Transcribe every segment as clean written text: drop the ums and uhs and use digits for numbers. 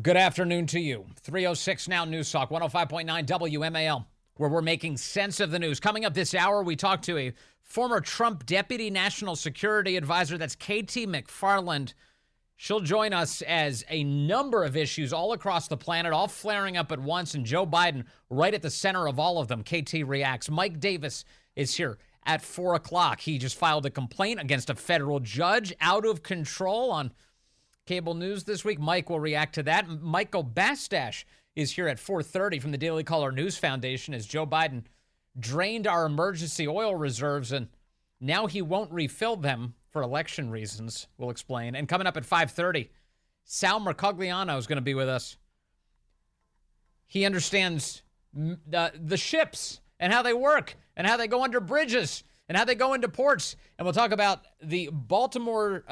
Good afternoon to you. 306 now, News Talk 105.9 WMAL, where we're making sense of the news. Coming up this hour, we talk to a former Trump Deputy National Security Advisor. That's KT McFarland. She'll join us as a number of issues all across the planet, all flaring up at once, and Joe Biden right at the center of all of them. KT reacts. Mike Davis is here at 4 o'clock. He just filed a complaint against a federal judge out of control on cable news this week. Mike will react to that. Michael Bastash is here at 4:30 from the Daily Caller News Foundation as Joe Biden drained our emergency oil reserves, and now he won't refill them for election reasons. We'll explain. And coming up at 5:30, Sal Mercogliano is going to be with us. He understands the ships and how they work and how they go under bridges and how they go into ports. And we'll talk about the Baltimore,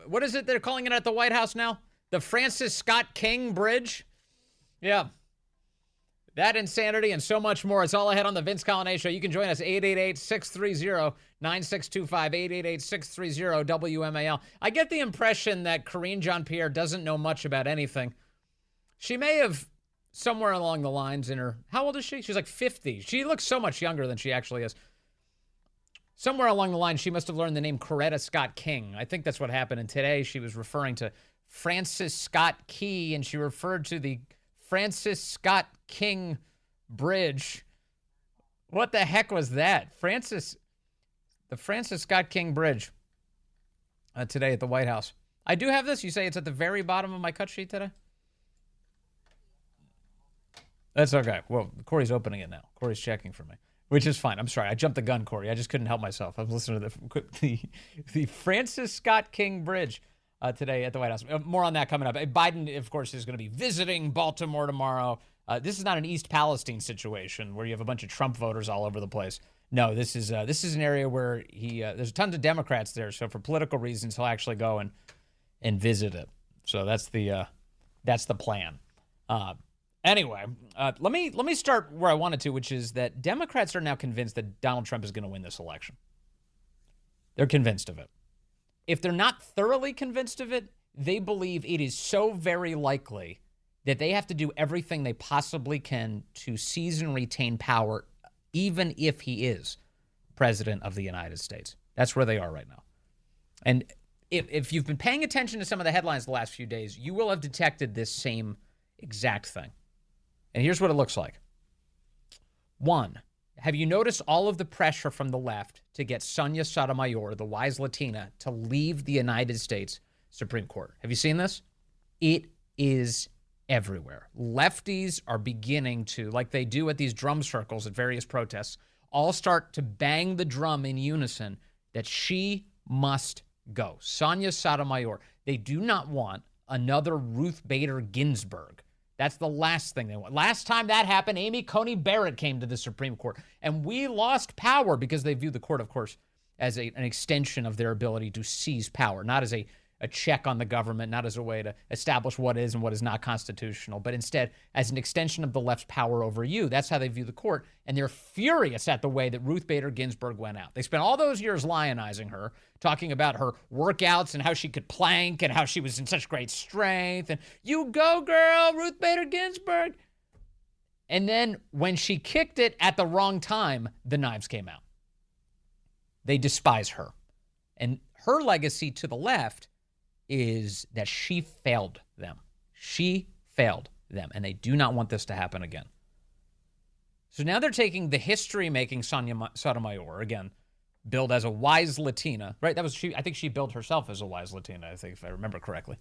what is it they're calling it at the White House now? The Francis Scott King Bridge. Yeah. That insanity and so much more. It's all ahead on the Vince Colonnade Show. You can join us, 888-630-9625, 888-630-WMAL. I get the impression that Karine Jean-Pierre doesn't know much about anything. She may have somewhere along the lines in her, how old is she? She's like 50. She looks so much younger than she actually is. Somewhere along the line, she must have learned the name Coretta Scott King. I think that's what happened. And today she was referring to Francis Scott Key, and she referred to the Francis Scott King Bridge. What the heck was that? The Francis Scott King Bridge today at the White House. I do have this. You say it's at the very bottom of my cut sheet today? That's okay. Well, Corey's opening it now. Corey's checking for me. Which is fine. I'm sorry. I jumped the gun, Corey. I just couldn't help myself. I was listening to the Francis Scott King Bridge today at the White House. More on that coming up. Biden, of course, is going to be visiting Baltimore tomorrow. This is not an East Palestine situation where you have a bunch of Trump voters all over the place. No, this is an area where there's tons of Democrats there. So for political reasons, he'll actually go and visit it. So that's the plan. Anyway, let me start where I wanted to, which is that Democrats are now convinced that Donald Trump is going to win this election. They're convinced of it. If they're not thoroughly convinced of it, they believe it is so very likely that they have to do everything they possibly can to seize and retain power, even if he is president of the United States. That's where they are right now. And if you've been paying attention to some of the headlines the last few days, you will have detected this same exact thing. And here's what it looks like. One, have you noticed all of the pressure from the left to get Sonia Sotomayor, the wise Latina, to leave the United States Supreme Court? Have you seen this? It is everywhere. Lefties are beginning to, like they do at these drum circles at various protests, all start to bang the drum in unison that she must go. Sonia Sotomayor. They do not want another Ruth Bader Ginsburg. That's the last thing they want. Last time that happened, Amy Coney Barrett came to the Supreme Court, and we lost power because they view the court, of course, as an extension of their ability to seize power, not as a check on the government, not as a way to establish what is and what is not constitutional, but instead as an extension of the left's power over you. That's how they view the court, and they're furious at the way that Ruth Bader Ginsburg went out. They spent all those years lionizing her, talking about her workouts and how she could plank and how she was in such great strength, and you go, girl, Ruth Bader Ginsburg. And then when she kicked it at the wrong time, the knives came out. They despise her. And her legacy to the left is that she failed them. She failed them, and they do not want this to happen again. So now they're taking the history-making Sonia Sotomayor, again, billed as a wise Latina, right? That was she. I think she billed herself as a wise Latina, I think, if I remember correctly.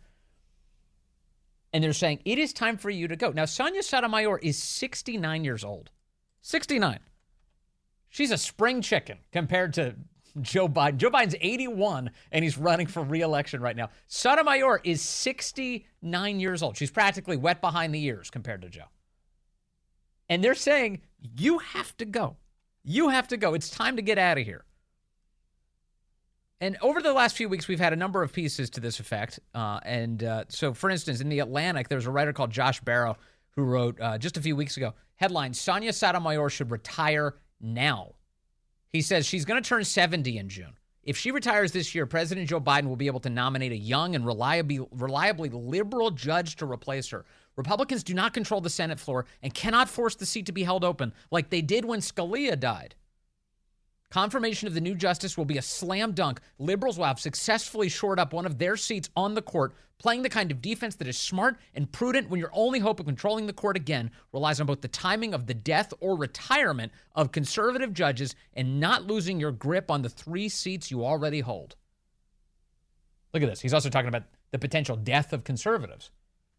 And they're saying, it is time for you to go. Now, Sonia Sotomayor is 69 years old. 69. She's a spring chicken compared to Joe Biden. Joe Biden's 81, and he's running for re-election right now. Sotomayor is 69 years old. She's practically wet behind the ears compared to Joe. And they're saying, you have to go. You have to go. It's time to get out of here. And over the last few weeks, we've had a number of pieces to this effect. So, for instance, in The Atlantic, there's a writer called Josh Barrow who wrote just a few weeks ago, headline, Sonia Sotomayor should retire now. He says she's going to turn 70 in June. If she retires this year, President Joe Biden will be able to nominate a young and reliably liberal judge to replace her. Republicans do not control the Senate floor and cannot force the seat to be held open like they did when Scalia died. Confirmation of the new justice will be a slam dunk. Liberals will have successfully shored up one of their seats on the court, playing the kind of defense that is smart and prudent when your only hope of controlling the court again relies on both the timing of the death or retirement of conservative judges and not losing your grip on the 3 seats you already hold. Look at this. He's also talking about the potential death of conservatives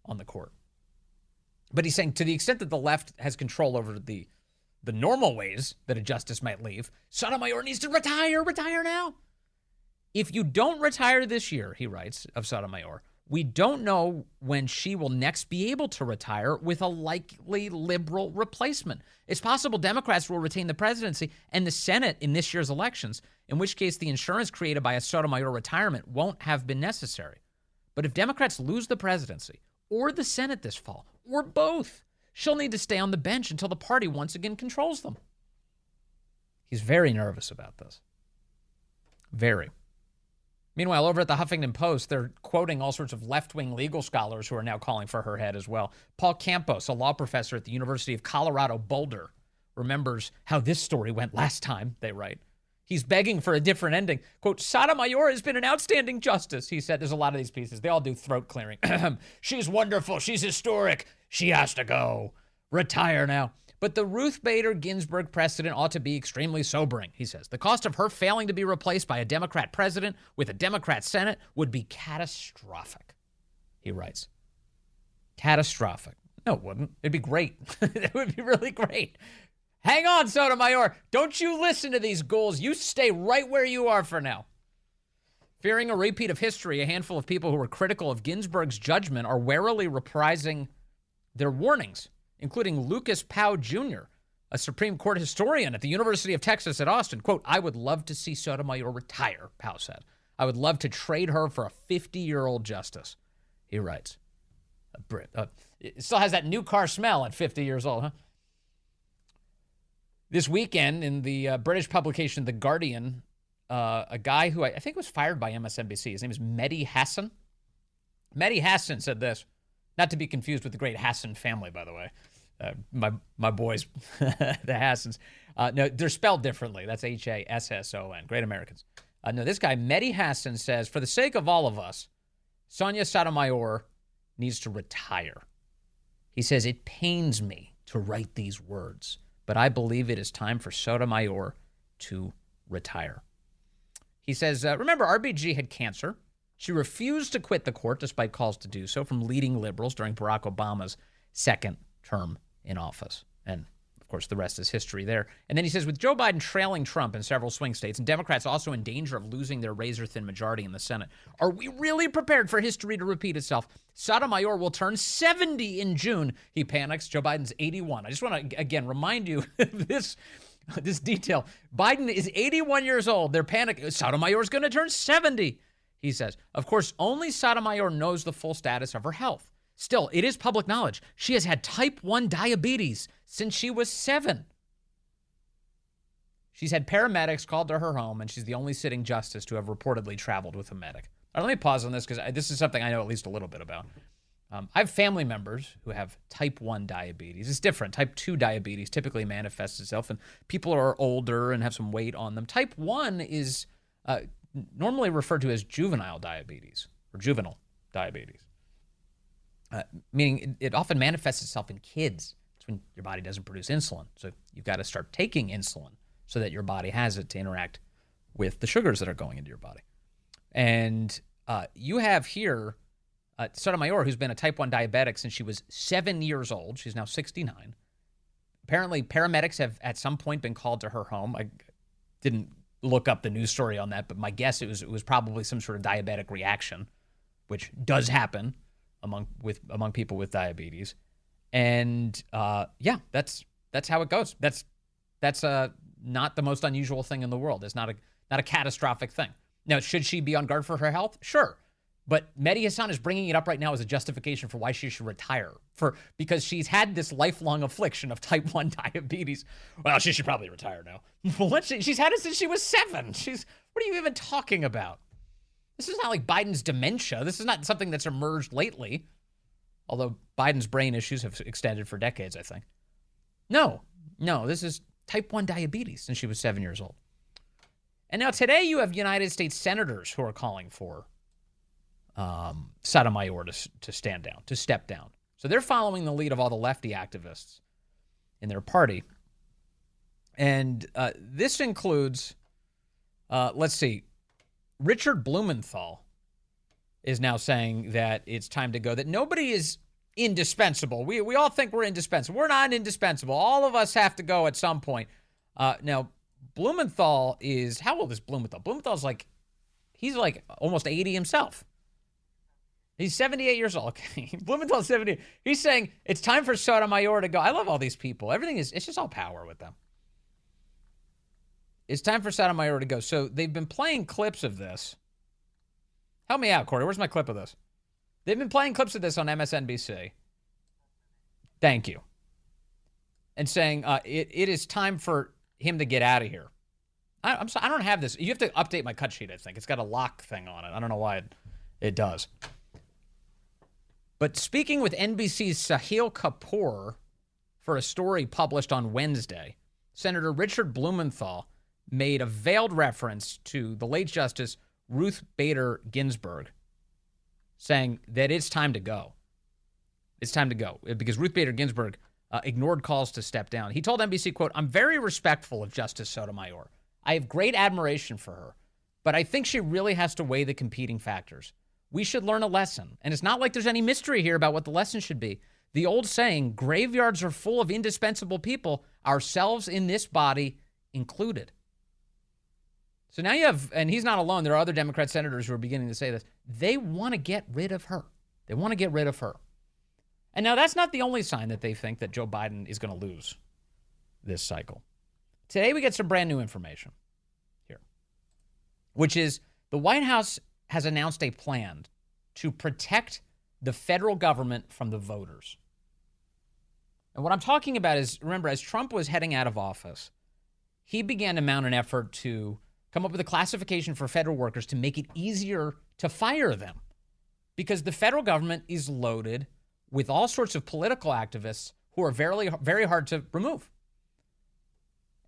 on the court. But he's saying to the extent that the left has control over the normal ways that a justice might leave, Sotomayor needs to retire now. If you don't retire this year, he writes of Sotomayor, we don't know when she will next be able to retire with a likely liberal replacement. It's possible Democrats will retain the presidency and the Senate in this year's elections, in which case the insurance created by a Sotomayor retirement won't have been necessary. But if Democrats lose the presidency or the Senate this fall, or both, she'll need to stay on the bench until the party once again controls them. He's very nervous about this. Very. Meanwhile, over at the Huffington Post, they're quoting all sorts of left-wing legal scholars who are now calling for her head as well. Paul Campos, a law professor at the University of Colorado Boulder, remembers how this story went last time, they write. He's begging for a different ending. Quote, Sotomayor has been an outstanding justice, he said. There's a lot of these pieces. They all do throat clearing. She's wonderful. She's historic. She has to go. Retire now. But the Ruth Bader Ginsburg precedent ought to be extremely sobering, he says. The cost of her failing to be replaced by a Democrat president with a Democrat Senate would be catastrophic, he writes. Catastrophic. No, it wouldn't. It'd be great. It would be really great. Hang on, Sotomayor. Don't you listen to these ghouls. You stay right where you are for now. Fearing a repeat of history, a handful of people who were critical of Ginsburg's judgment are warily reprising their warnings, including Lucas Powell Jr., a Supreme Court historian at the University of Texas at Austin. Quote, I would love to see Sotomayor retire, Powell said. I would love to trade her for a 50-year-old justice, he writes. It still has that new car smell at 50 years old, huh? This weekend, in the British publication The Guardian, a guy who I think was fired by MSNBC, his name is Mehdi Hassan. Mehdi Hassan said this, not to be confused with the great Hassan family, by the way. My boys, the Hassans. No, they're spelled differently. That's Hasson, great Americans. No, this guy, Mehdi Hassan, says, for the sake of all of us, Sonia Sotomayor needs to retire. He says, it pains me to write these words, but I believe it is time for Sotomayor to retire. He says, remember, RBG had cancer. She refused to quit the court despite calls to do so from leading liberals during Barack Obama's second term in office. And, of course, the rest is history there. And then he says, with Joe Biden trailing Trump in several swing states and Democrats also in danger of losing their razor-thin majority in the Senate, are we really prepared for history to repeat itself? Sotomayor will turn 70 in June. He panics. Joe Biden's 81. I just want to, again, remind you of this detail. Biden is 81 years old. They're panicking. Sotomayor's going to turn 70, he says. Of course, only Sotomayor knows the full status of her health. Still, it is public knowledge. She has had type 1 diabetes since she was 7. She's had paramedics called to her home, and she's the only sitting justice to have reportedly traveled with a medic. All right, let me pause on this because this is something I know at least a little bit about. I have family members who have type 1 diabetes. It's different. Type 2 diabetes typically manifests itself, and people are older and have some weight on them. Type 1 is normally referred to as juvenile diabetes or juvenile diabetes. Meaning it often manifests itself in kids. It's when your body doesn't produce insulin. So you've got to start taking insulin so that your body has it to interact with the sugars that are going into your body. And you have here Sotomayor, who's been a type 1 diabetic since she was 7 years old. She's now 69. Apparently, paramedics have at some point been called to her home. I didn't look up the news story on that, but my guess it was probably some sort of diabetic reaction, which does happen among people with diabetes. And that's how it goes. That's not the most unusual thing in the world. It's not a catastrophic thing. Now, should she be on guard for her health? Sure. But Mehdi Hassan is bringing it up right now as a justification for why she should retire, because she's had this lifelong affliction of type 1 diabetes. Well, she should probably retire now. Well, she's had it since she was 7. What are you even talking about? This is not like Biden's dementia. This is not something that's emerged lately, although Biden's brain issues have extended for decades, I think. No, this is type 1 diabetes since she was 7 years old. And now today you have United States senators who are calling for Sotomayor to stand down, to step down. So they're following the lead of all the lefty activists in their party. And this includes, let's see, Richard Blumenthal is now saying that it's time to go, that nobody is indispensable. We all think we're indispensable. We're not indispensable. All of us have to go at some point. Now, Blumenthal is, how old is Blumenthal? Blumenthal's he's almost 80 himself. He's 78 years old. Okay. Blumenthal's 70. He's saying it's time for Sotomayor to go. I love all these people. It's just all power with them. It's time for Sotomayor to go. So they've been playing clips of this. Help me out, Corey. Where's my clip of this? They've been playing clips of this on MSNBC. Thank you. And saying it is time for him to get out of here. I'm sorry, I don't have this. You have to update my cut sheet, I think. It's got a lock thing on it. I don't know why it does. But speaking with NBC's Sahil Kapoor for a story published on Wednesday, Senator Richard Blumenthal made a veiled reference to the late Justice Ruth Bader Ginsburg, saying that it's time to go. It's time to go because Ruth Bader Ginsburg ignored calls to step down. He told NBC, quote, "I'm very respectful of Justice Sotomayor. I have great admiration for her, but I think she really has to weigh the competing factors. We should learn a lesson. And it's not like there's any mystery here about what the lesson should be. The old saying, graveyards are full of indispensable people, ourselves in this body included." So now you have, and he's not alone, there are other Democrat senators who are beginning to say this. They want to get rid of her. They want to get rid of her. And now that's not the only sign that they think that Joe Biden is going to lose this cycle. Today we get some brand new information here, which is the White House has announced a plan to protect the federal government from the voters. And what I'm talking about is, remember, as Trump was heading out of office, he began to mount an effort to come up with a classification for federal workers to make it easier to fire them, because the federal government is loaded with all sorts of political activists who are very, very hard to remove.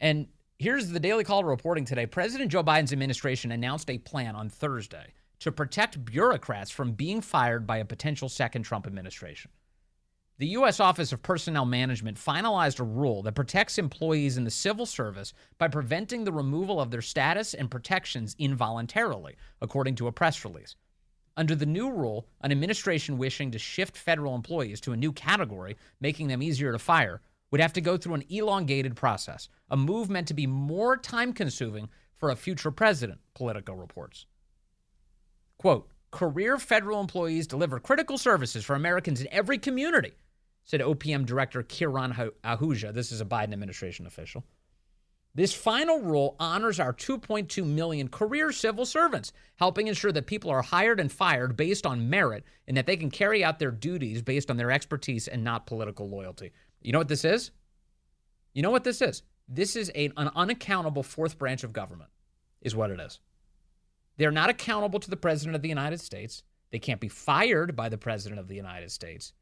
And here's the Daily Caller reporting today. President Joe Biden's administration announced a plan on Thursday to protect bureaucrats from being fired by a potential second Trump administration. The U.S. Office of Personnel Management finalized a rule that protects employees in the civil service by preventing the removal of their status and protections involuntarily, according to a press release. Under the new rule, an administration wishing to shift federal employees to a new category, making them easier to fire, would have to go through an elongated process, a move meant to be more time-consuming for a future president, Politico reports. Quote, "Career federal employees deliver critical services for Americans in every community," said OPM Director Kiran Ahuja. This is a Biden administration official. "This final rule honors our 2.2 million career civil servants, helping ensure that people are hired and fired based on merit and that they can carry out their duties based on their expertise and not political loyalty." You know what this is? You know what this is? This is an unaccountable fourth branch of government, is what it is. They're not accountable to the President of the United States. They can't be fired by the President of the United States.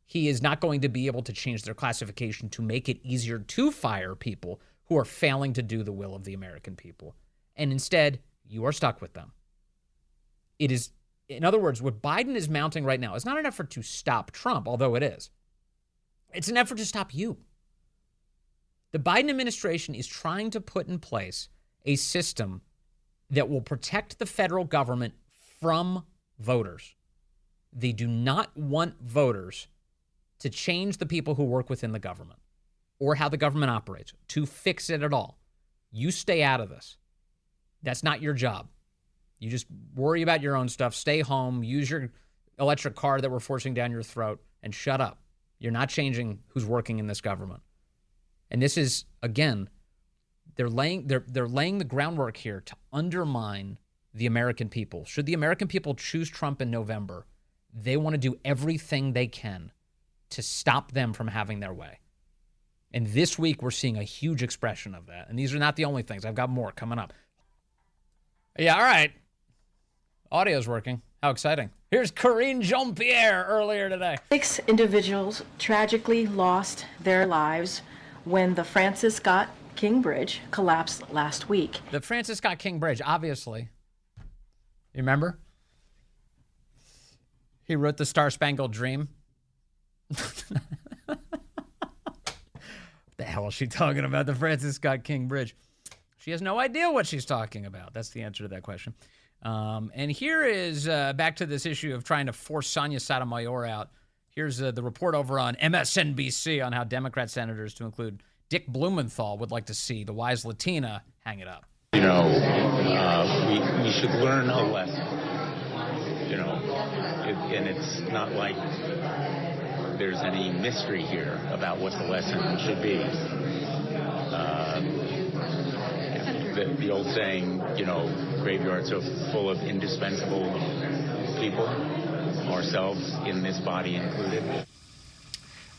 He is not going to be able to change their classification to make it easier to fire people who are failing to do the will of the American people. And instead, you are stuck with them. It is, in other words, what Biden is mounting right now is not an effort to stop Trump, although it is. It's an effort to stop you. The Biden administration is trying to put in place a system that will protect the federal government from voters. They do not want voters to change the people who work within the government or how the government operates, to fix it at all. You stay out of this. That's not your job. You just worry about your own stuff, stay home, use your electric car that we're forcing down your throat, and shut up. You're not changing who's working in this government. And this is, again, they're laying the groundwork here to undermine the American people. Should the American people choose Trump in November, they want to do everything they can to stop them from having their way. And this week, we're seeing a huge expression of that. And these are not the only things. I've got more coming up. Yeah, all right. Audio's working. How exciting. Here's Karine Jean-Pierre earlier today. 6 individuals tragically lost their lives when the Francis Scott King Bridge collapsed last week. The Francis Scott King Bridge, obviously. You remember? He wrote the Star-Spangled Dream. What the hell is she talking about? The Francis Scott King Bridge. She has no idea what she's talking about. That's the answer to that question. And here is back to this issue of trying to force Sonia Sotomayor out. Here's the report over on MSNBC on how Democrat senators, to include Dick Blumenthal, would like to see the wise Latina hang it up. You know, we should learn a lesson. You know, and it's not like there's any mystery here about what the lesson should be. The old saying, you know, graveyards are full of indispensable people, ourselves in this body included.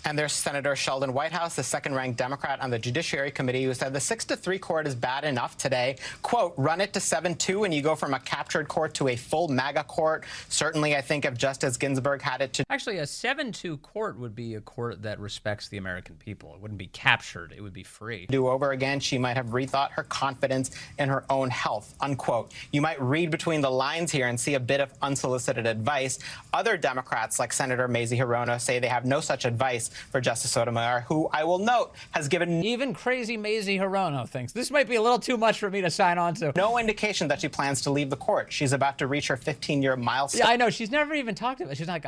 And there's Senator Sheldon Whitehouse, the second-ranked Democrat on the Judiciary Committee, who said the 6-3 court is bad enough today. Quote, run it to 7-2 and you go from a captured court to a full MAGA court. Certainly, I think if Justice Ginsburg had it to... Actually, a 7-2 court would be a court that respects the American people. It wouldn't be captured. It would be free. ...do over again, she might have rethought her confidence in her own health, unquote. You might read between the lines here and see a bit of unsolicited advice. Other Democrats, like Senator Mazie Hirono, say they have no such advice for Justice Sotomayor, who I will note has given... Even crazy Mazie Hirono thinks this might be a little too much for me to sign on to. ...no indication that she plans to leave the court. She's about to reach her 15-year milestone. Yeah, I know. She's never even talked about it. She's not...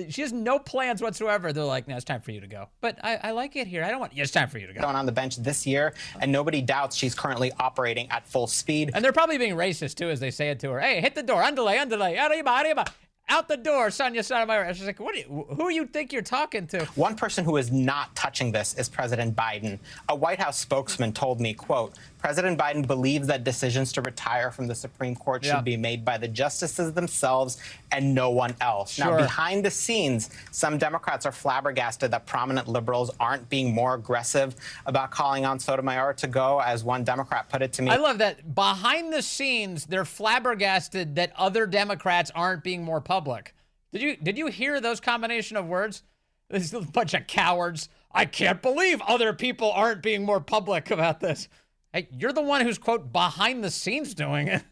She has no plans whatsoever. They're like, no, it's time for you to go. But I like it here. I don't want... Yeah, it's time for you to go. ...on the bench this year, and nobody doubts she's currently operating at full speed. And they're probably being racist, too, as they say it to her. Hey, hit the door. Underlay. Arriba. Out the door, Sonia Sotomayor. She's like, who do you think you're talking to? One person who is not touching this is President Biden. A White House spokesman told me, quote, President Biden believes that decisions to retire from the Supreme Court should be made by the justices themselves and no one else. Sure. Now, behind the scenes, some Democrats are flabbergasted that prominent liberals aren't being more aggressive about calling on Sotomayor to go, as one Democrat put it to me. I love that. Behind the scenes, they're flabbergasted that other Democrats aren't being more public. Did you hear those combination of words? This is a bunch of cowards. I can't believe other people aren't being more public about this. Hey, you're the one who's, quote, behind the scenes doing it.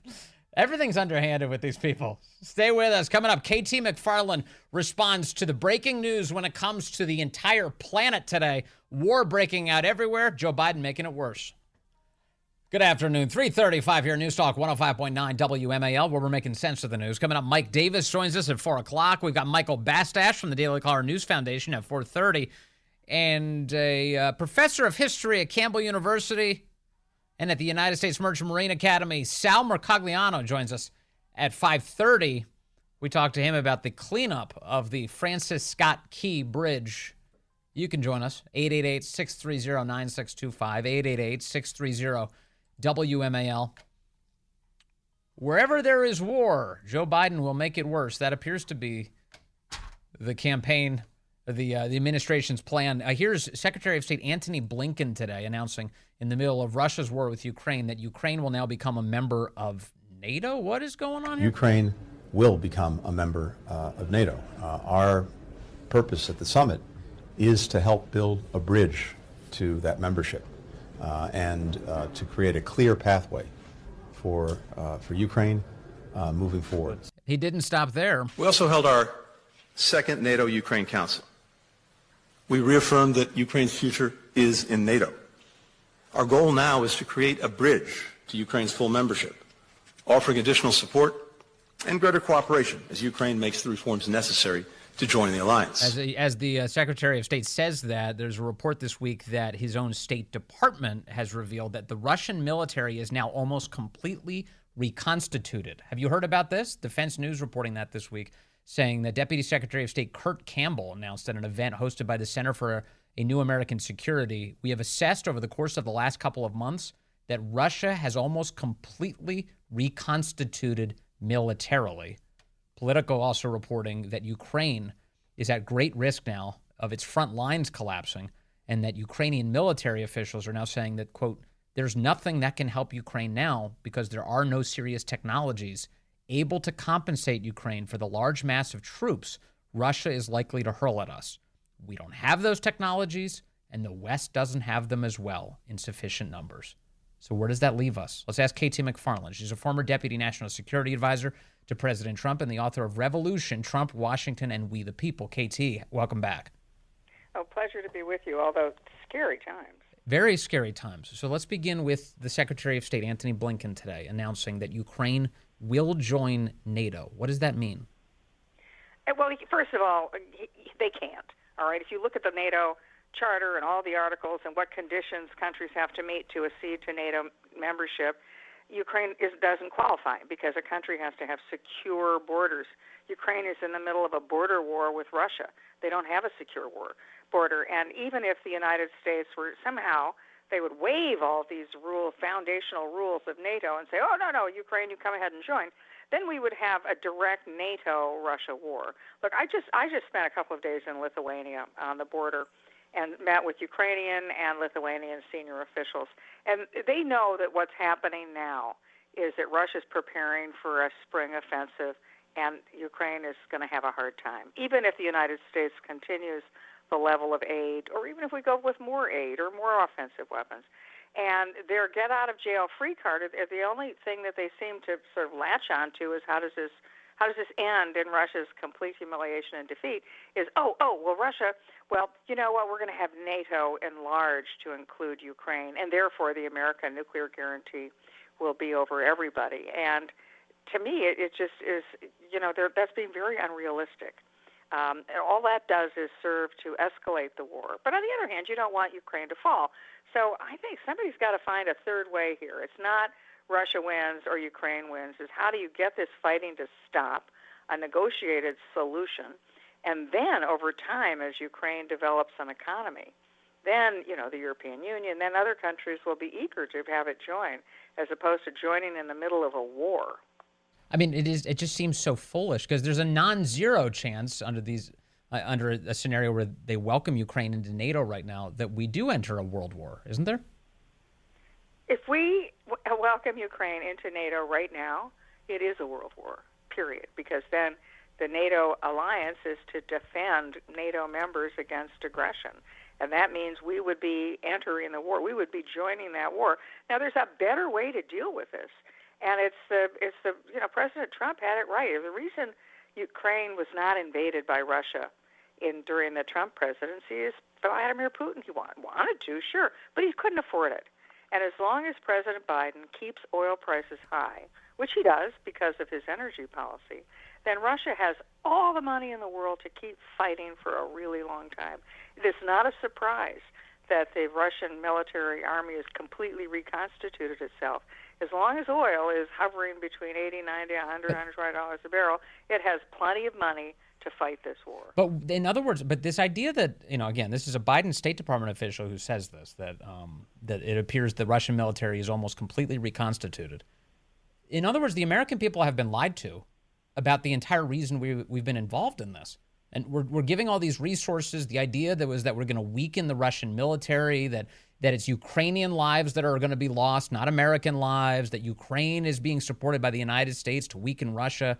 Everything's underhanded with these people. Stay with us. Coming up, KT McFarland responds to the breaking news when it comes to the entire planet today. War breaking out everywhere. Joe Biden making it worse. Good afternoon. 3:35 here, News Talk 105.9 WMAL, where we're making sense of the news. Coming up, Mike Davis joins us at 4 o'clock. We've got Michael Bastash from the Daily Caller News Foundation at 4:30. And a professor of history at Campbell University and at the United States Merchant Marine Academy, Sal Mercogliano, joins us at 5:30. We talked to him about the cleanup of the Francis Scott Key Bridge. You can join us, 888-630-9625, 888-630-WMAL. Wherever there is war, Joe Biden will make it worse. That appears to be the campaign, the administration's plan. Here's Secretary of State Antony Blinken today announcing in the middle of Russia's war with Ukraine that Ukraine will now become a member of NATO. What is going on here? Ukraine will become a member of NATO. Our purpose at the summit is to help build a bridge to that membership and to create a clear pathway for Ukraine moving forward. He didn't stop there. We also held our second NATO-Ukraine Council. We reaffirmed that Ukraine's future is in NATO. Our goal now is to create a bridge to Ukraine's full membership, offering additional support and greater cooperation as Ukraine makes the reforms necessary to join the alliance. As the Secretary of State says that, there's a report this week that his own State Department has revealed that the Russian military is now almost completely reconstituted. Have you heard about this? Defense News reporting that this week, saying that Deputy Secretary of State Kurt Campbell announced at an event hosted by the Center for a New American Security, we have assessed over the course of the last couple of months that Russia has almost completely reconstituted militarily. Politico also reporting that Ukraine is at great risk now of its front lines collapsing, and that Ukrainian military officials are now saying that, quote, there's nothing that can help Ukraine now because there are no serious technologies able to compensate Ukraine for the large mass of troops Russia is likely to hurl at us. We don't have those technologies, and the West doesn't have them as well in sufficient numbers. So where does that leave us? Let's ask KT McFarland. She's a former Deputy National Security Advisor to President Trump and the author of Revolution, Trump, Washington, and We the People. KT, welcome back. Oh, pleasure to be with you, although scary times. Very scary times. So let's begin with the Secretary of State, Antony Blinken, today announcing that Ukraine will join NATO. What does that mean? Well, first of all, they can't. All right, if you look at the NATO charter and all the articles and what conditions countries have to meet to accede to NATO membership, Ukraine doesn't qualify because a country has to have secure borders. Ukraine is in the middle of a border war with Russia. They don't have a secure border. And even if the United States were somehow, they would waive all these rules, foundational rules of NATO and say, oh, no, Ukraine, you come ahead and join, then we would have a direct NATO-Russia war. Look, I just spent a couple of days in Lithuania on the border and met with Ukrainian and Lithuanian senior officials. And they know that what's happening now is that Russia's preparing for a spring offensive, and Ukraine is going to have a hard time. Even if the United States continues the level of aid, or even if we go with more aid or more offensive weapons. And their get-out-of-jail-free card, the only thing that they seem to sort of latch onto is how does this end in Russia's complete humiliation and defeat is, well, Russia, well, you know what, we're going to have NATO enlarged to include Ukraine, and therefore the American nuclear guarantee will be over everybody. And to me, it just is, that's being very unrealistic. All that does is serve to escalate the war. But on the other hand, you don't want Ukraine to fall. So I think somebody's got to find a third way here. It's not Russia wins or Ukraine wins. It's how do you get this fighting to stop, a negotiated solution, and then over time, as Ukraine develops an economy, then, the European Union, then other countries will be eager to have it join, as opposed to joining in the middle of a war. I mean, it just seems so foolish because there's a non-zero chance under a scenario where they welcome Ukraine into NATO right now that we do enter a world war, isn't there? If we welcome Ukraine into NATO right now, it is a world war, period, because then the NATO alliance is to defend NATO members against aggression. And that means we would be entering the war. We would be joining that war. Now, there's a better way to deal with this. And it's the President Trump had it right. The reason Ukraine was not invaded by Russia during the Trump presidency is Vladimir Putin. He wanted to, sure, but he couldn't afford it. And as long as President Biden keeps oil prices high, which he does because of his energy policy, then Russia has all the money in the world to keep fighting for a really long time. It is not a surprise that the Russian military army has completely reconstituted itself. As long as oil is hovering between $80, $90, $100, $120 a barrel, it has plenty of money to fight this war. But in other words, this idea that, again, this is a Biden State Department official who says this, that it appears the Russian military is almost completely reconstituted. In other words, the American people have been lied to about the entire reason we've been involved in this. And we're giving all these resources. The idea that we're going to weaken the Russian military, that it's Ukrainian lives that are going to be lost, not American lives, that Ukraine is being supported by the United States to weaken Russia.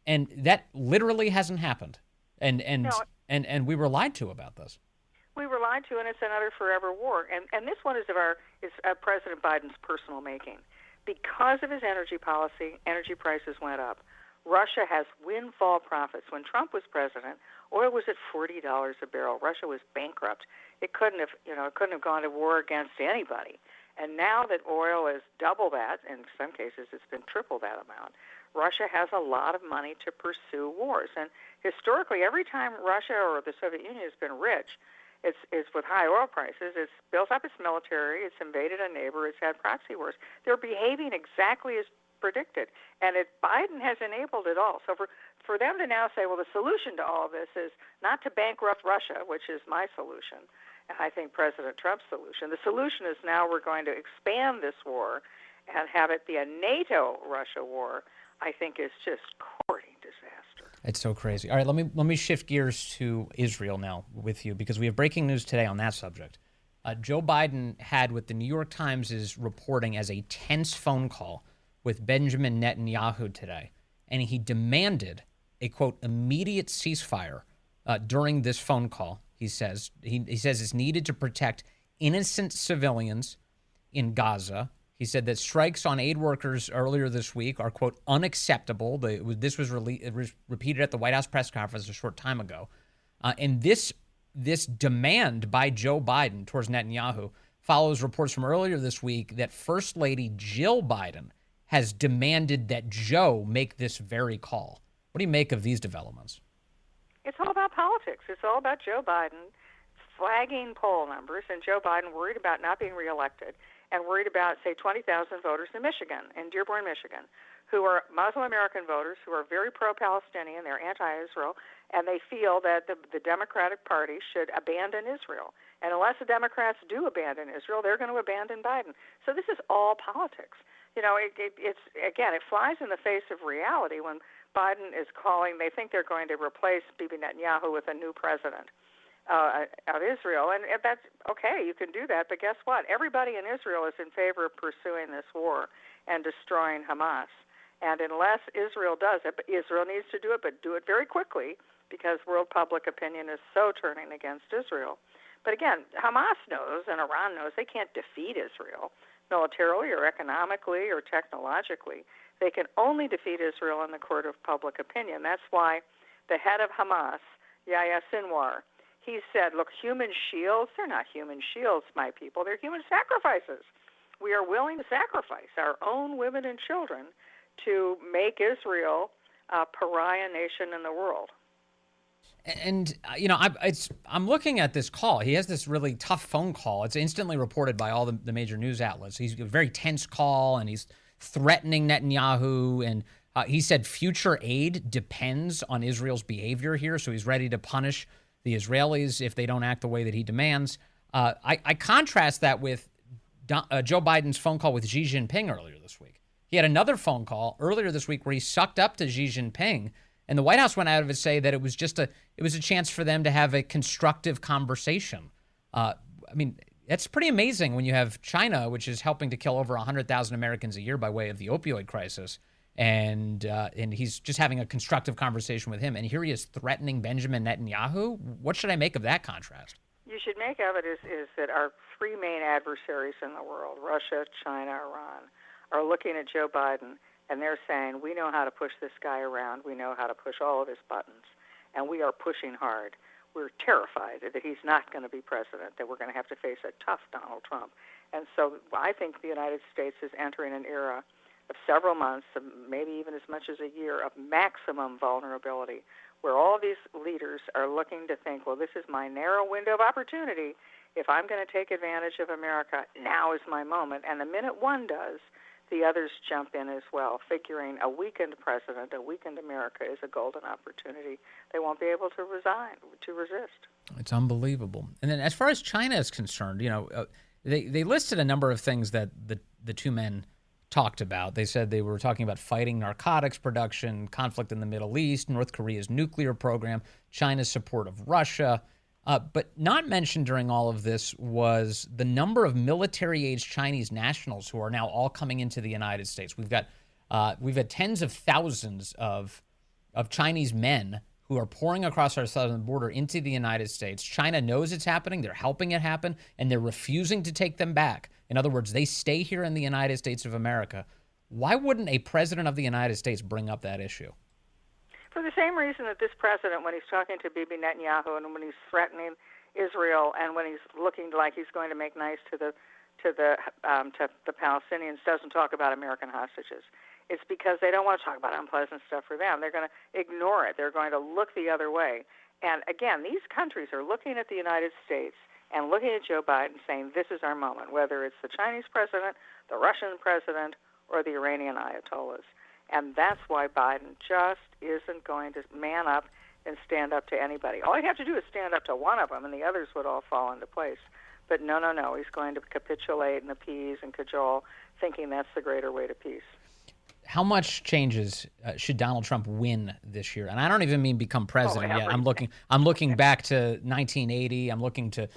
And that literally hasn't happened. And we were lied to about this. We were lied to, and it's another forever war. And this one is President Biden's personal making. Because of his energy policy, energy prices went up. Russia has windfall profits. When Trump was president, oil was at $40 a barrel. Russia was bankrupt. It couldn't have gone to war against anybody. And now that oil is double that, in some cases it's been triple that amount, Russia has a lot of money to pursue wars. And historically, every time Russia or the Soviet Union has been rich, it's with high oil prices, it's built up its military, it's invaded a neighbor, it's had proxy wars. They're behaving exactly as predicted. And Biden has enabled it all. So for them to now say, well, the solution to all of this is not to bankrupt Russia, which is my solution, and I think President Trump's solution. The solution is now we're going to expand this war and have it be a NATO-Russia war. I think is just courting disaster. It's so crazy. All right, let me shift gears to Israel now with you, because we have breaking news today on that subject. Joe Biden had what the New York Times is reporting as a tense phone call with Benjamin Netanyahu today, and he demanded a, quote, immediate ceasefire during this phone call. He says it's needed to protect innocent civilians in Gaza. He said that strikes on aid workers earlier this week are, quote, unacceptable. This was repeated at the White House press conference a short time ago. And this demand by Joe Biden towards Netanyahu follows reports from earlier this week that First Lady Jill Biden has demanded that Joe make this very call. What do you make of these developments? It's all about politics. It's all about Joe Biden flagging poll numbers, and Joe Biden worried about not being reelected and worried about, say, 20,000 voters in Michigan, in Dearborn, Michigan, who are Muslim American voters who are very pro-Palestinian, they're anti-Israel, and they feel that the Democratic Party should abandon Israel. And unless the Democrats do abandon Israel, they're going to abandon Biden. So this is all politics. You know, it's again, it flies in the face of reality when Biden is calling, they think they're going to replace Bibi Netanyahu with a new president of Israel. And that's okay, you can do that, but guess what? Everybody in Israel is in favor of pursuing this war and destroying Hamas. And unless Israel does it, but Israel needs to do it, but do it very quickly, because world public opinion is so turning against Israel. But again, Hamas knows and Iran knows they can't defeat Israel militarily or economically or technologically. They can only defeat Israel in the court of public opinion. That's why the head of Hamas, Yahya Sinwar, he said, look, human shields, they're not human shields, my people. They're human sacrifices. We are willing to sacrifice our own women and children to make Israel a pariah nation in the world. And, you know, I'm looking at this call. He has this really tough phone call. It's instantly reported by all the major news outlets. He's a very tense call, and he's threatening Netanyahu. And he said future aid depends on Israel's behavior here. So he's ready to punish the Israelis if they don't act the way that he demands. I contrast that with Joe Biden's phone call with Xi Jinping earlier this week. He had another phone call earlier this week where he sucked up to Xi Jinping, and the White House went out of it to say that it was a chance for them to have a constructive conversation. I mean, that's pretty amazing when you have China, which is helping to kill over 100,000 Americans a year by way of the opioid crisis, and he's just having a constructive conversation with him. And here he is threatening Benjamin Netanyahu. What should I make of that contrast? You should make of it is that our three main adversaries in the world, Russia, China, Iran, are looking at Joe Biden, and they're saying, we know how to push this guy around. We know how to push all of his buttons, and we are pushing hard. We're terrified that he's not going to be president, that we're going to have to face a tough Donald Trump. And so I think the United States is entering an era of several months, maybe even as much as a year, of maximum vulnerability, where all of these leaders are looking to think, well, this is my narrow window of opportunity. If I'm going to take advantage of America, now is my moment. And the minute one does, the others jump in as well, figuring a weakened president, a weakened America is a golden opportunity. They won't be able to resist. It's unbelievable. And then as far as China is concerned, you know, they listed a number of things that the two men talked about. They said they were talking about fighting narcotics production, conflict in the Middle East, North Korea's nuclear program, China's support of Russia. But not mentioned during all of this was the number of military-age Chinese nationals who are now all coming into the United States. We've had tens of thousands of Chinese men who are pouring across our southern border into the United States. China knows it's happening. They're helping it happen, and they're refusing to take them back. In other words, they stay here in the United States of America. Why wouldn't a president of the United States bring up that issue? For the same reason that this president, when he's talking to Bibi Netanyahu and when he's threatening Israel and when he's looking like he's going to make nice to the Palestinians, doesn't talk about American hostages. It's because they don't want to talk about unpleasant stuff for them. They're going to ignore it. They're going to look the other way. And again, these countries are looking at the United States and looking at Joe Biden saying, this is our moment, whether it's the Chinese president, the Russian president, or the Iranian Ayatollahs. And that's why Biden just isn't going to man up and stand up to anybody. All he'd have to do is stand up to one of them, and the others would all fall into place. But no. He's going to capitulate and appease and cajole, thinking that's the greater way to peace. how much changes should Donald Trump win this year? And I don't even mean become president yet. I'm looking back to 1980. I'm looking to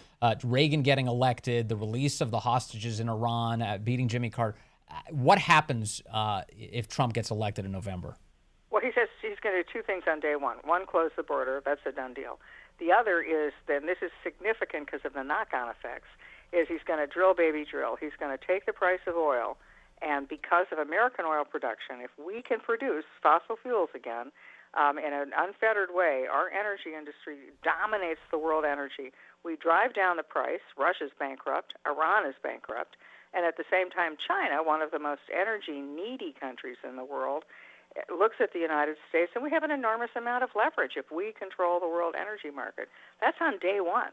Reagan getting elected, the release of the hostages in Iran, beating Jimmy Carter. What happens if Trump gets elected in November? Well, he says he's going to do two things on day one. One, close the border. That's a done deal. The other is, then this is significant because of the knock-on effects, is he's going to drill, baby, drill. He's going to take the price of oil, and because of American oil production, if we can produce fossil fuels again in an unfettered way, our energy industry dominates the world energy. We drive down the price. Russia's bankrupt. Iran is bankrupt. And at the same time, China, one of the most energy-needy countries in the world, looks at the United States, and we have an enormous amount of leverage if we control the world energy market. That's on day one.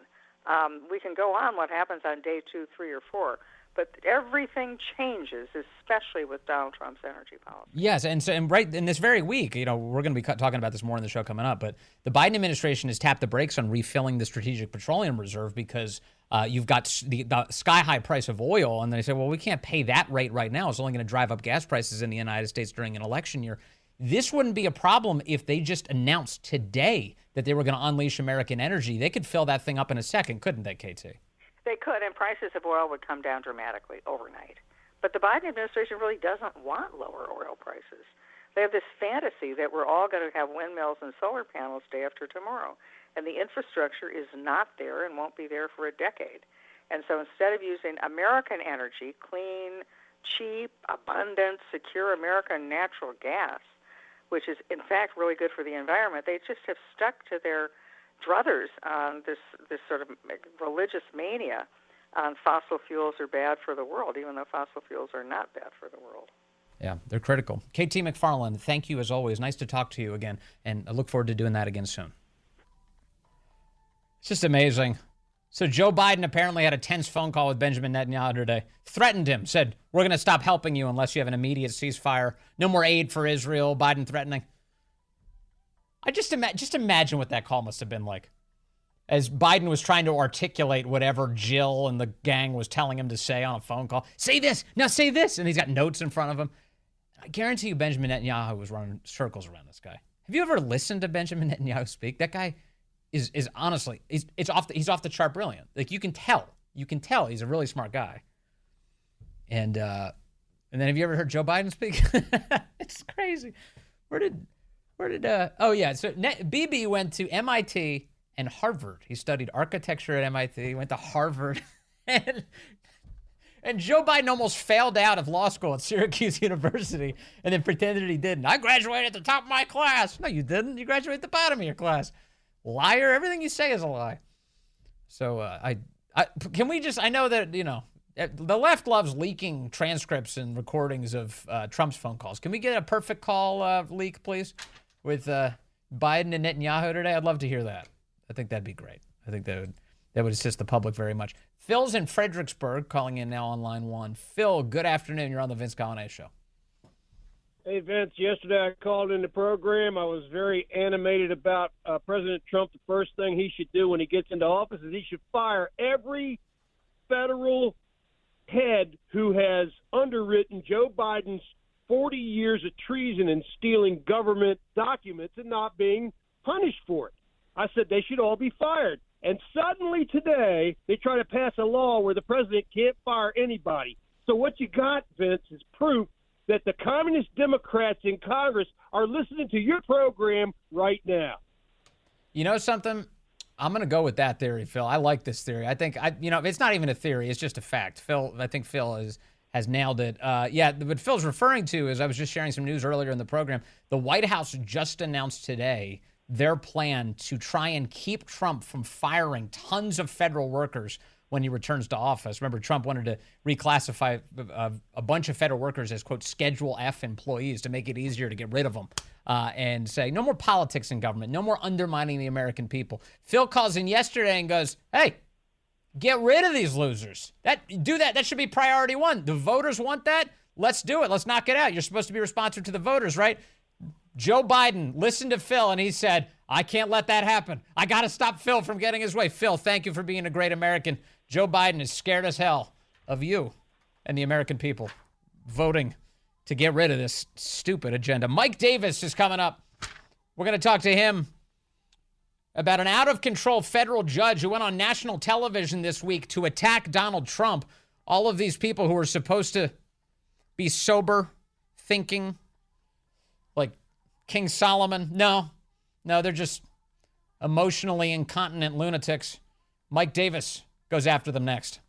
We can go on what happens on day 2, 3, or 4, but everything changes, especially with Donald Trump's energy policy. Yes, and right in this very week, we're going to be talking about this more in the show coming up, but the Biden administration has tapped the brakes on refilling the Strategic Petroleum Reserve because you've got the sky-high price of oil, and they say, well, we can't pay that rate right now. It's only going to drive up gas prices in the United States during an election year. This wouldn't be a problem if they just announced today that they were going to unleash American energy. They could fill that thing up in a second, couldn't they, KT? They could, and prices of oil would come down dramatically overnight. But the Biden administration really doesn't want lower oil prices. They have this fantasy that we're all going to have windmills and solar panels day after tomorrow. And the infrastructure is not there and won't be there for a decade. And so instead of using American energy, clean, cheap, abundant, secure American natural gas, which is in fact really good for the environment, they just have stuck to their druthers on this sort of religious mania on fossil fuels are bad for the world, even though fossil fuels are not bad for the world. Yeah, they're critical. KT McFarland, thank you as always. Nice to talk to you again, and I look forward to doing that again soon. It's just amazing. So Joe Biden apparently had a tense phone call with Benjamin Netanyahu today, threatened him, said, we're going to stop helping you unless you have an immediate ceasefire. No more aid for Israel, Biden threatening. I just imagine what that call must have been like. As Biden was trying to articulate whatever Jill and the gang was telling him to say on a phone call. Say this, now say this. And he's got notes in front of him. I guarantee you Benjamin Netanyahu was running circles around this guy. Have you ever listened to Benjamin Netanyahu speak? That guy is honestly, he's off the chart brilliant. Like you can tell he's a really smart guy. And then have you ever heard Joe Biden speak? It's crazy. So BB went to MIT and Harvard. He studied architecture at MIT, he went to Harvard, and Joe Biden almost failed out of law school at Syracuse University and then pretended he didn't. I graduated at the top of my class. No, you didn't. You graduated at the bottom of your class. Liar. Everything you say is a lie. So I know that, the left loves leaking transcripts and recordings of Trump's phone calls. Can we get a perfect call leak, please, with Biden and Netanyahu today? I'd love to hear that. I think that'd be great. I think that would assist the public very much. Phil's in Fredericksburg, calling in now on line 1. Phil, good afternoon. You're on the Vince Coglianese Show. Hey, Vince, yesterday I called in the program. I was very animated about President Trump. The first thing he should do when he gets into office is he should fire every federal head who has underwritten Joe Biden's 40 years of treason and stealing government documents and not being punished for it. I said they should all be fired. And suddenly today they try to pass a law where the president can't fire anybody. So what you got, Vince, is proof that the communist Democrats in Congress are listening to your program right now. You know something? I'm going to go with that theory, Phil. I like this theory. I think, it's not even a theory. It's just a fact. I think Phil has nailed it. What Phil's referring to is I was just sharing some news earlier in the program. The White House just announced today their plan to try and keep Trump from firing tons of federal workers when he returns to office. Remember, Trump wanted to reclassify a bunch of federal workers as, quote, Schedule F employees to make it easier to get rid of them and say, no more politics in government, no more undermining the American people. Phil calls in yesterday and goes, hey, get rid of these losers. That should be priority one. The voters want that. Let's do it. Let's knock it out. You're supposed to be responsive to the voters, right? Joe Biden listened to Phil, and he said, I can't let that happen. I got to stop Phil from getting his way. Phil, thank you for being a great American. Joe Biden is scared as hell of you and the American people voting to get rid of this stupid agenda. Mike Davis is coming up. We're going to talk to him about an out-of-control federal judge who went on national television this week to attack Donald Trump. All of these people who are supposed to be sober, thinking, like King Solomon. No, they're just emotionally incontinent lunatics. Mike Davis goes after them next.